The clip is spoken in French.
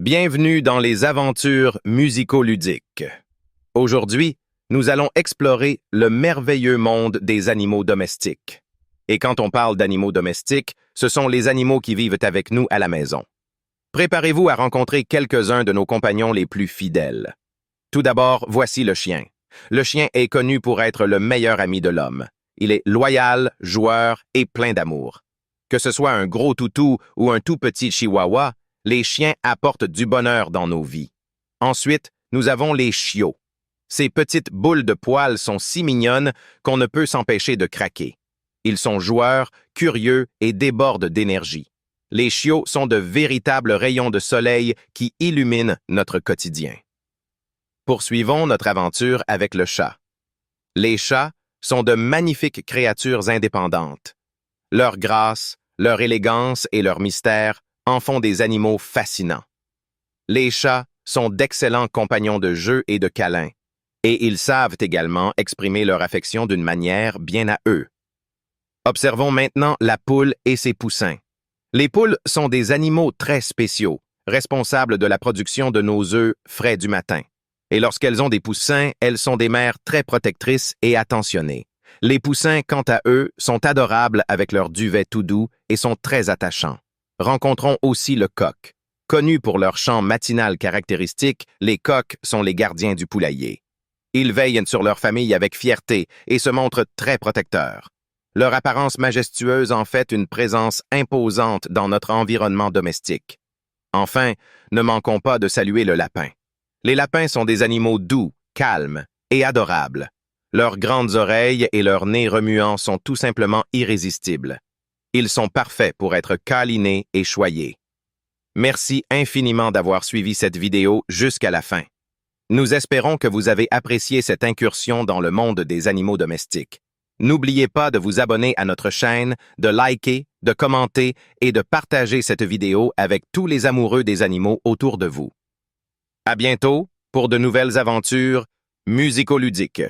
Bienvenue dans les aventures musico-ludiques. Aujourd'hui, nous allons explorer le merveilleux monde des animaux domestiques. Et quand on parle d'animaux domestiques, ce sont les animaux qui vivent avec nous à la maison. Préparez-vous à rencontrer quelques-uns de nos compagnons les plus fidèles. Tout d'abord, voici le chien. Le chien est connu pour être le meilleur ami de l'homme. Il est loyal, joueur et plein d'amour. Que ce soit un gros toutou ou un tout petit chihuahua, les chiens apportent du bonheur dans nos vies. Ensuite, nous avons les chiots. Ces petites boules de poils sont si mignonnes qu'on ne peut s'empêcher de craquer. Ils sont joueurs, curieux et débordent d'énergie. Les chiots sont de véritables rayons de soleil qui illuminent notre quotidien. Poursuivons notre aventure avec le chat. Les chats sont de magnifiques créatures indépendantes. Leur grâce, leur élégance et leur mystère en font des animaux fascinants. Les chats sont d'excellents compagnons de jeu et de câlins, et ils savent également exprimer leur affection d'une manière bien à eux. Observons maintenant la poule et ses poussins. Les poules sont des animaux très spéciaux, responsables de la production de nos œufs frais du matin. Et lorsqu'elles ont des poussins, elles sont des mères très protectrices et attentionnées. Les poussins, quant à eux, sont adorables avec leur duvet tout doux et sont très attachants. Rencontrons aussi le coq. Connus pour leur chant matinal caractéristique, les coqs sont les gardiens du poulailler. Ils veillent sur leur famille avec fierté et se montrent très protecteurs. Leur apparence majestueuse en fait une présence imposante dans notre environnement domestique. Enfin, ne manquons pas de saluer le lapin. Les lapins sont des animaux doux, calmes et adorables. Leurs grandes oreilles et leurs nez remuants sont tout simplement irrésistibles. Ils sont parfaits pour être câlinés et choyés. Merci infiniment d'avoir suivi cette vidéo jusqu'à la fin. Nous espérons que vous avez apprécié cette incursion dans le monde des animaux domestiques. N'oubliez pas de vous abonner à notre chaîne, de liker, de commenter et de partager cette vidéo avec tous les amoureux des animaux autour de vous. À bientôt pour de nouvelles aventures musico-ludiques.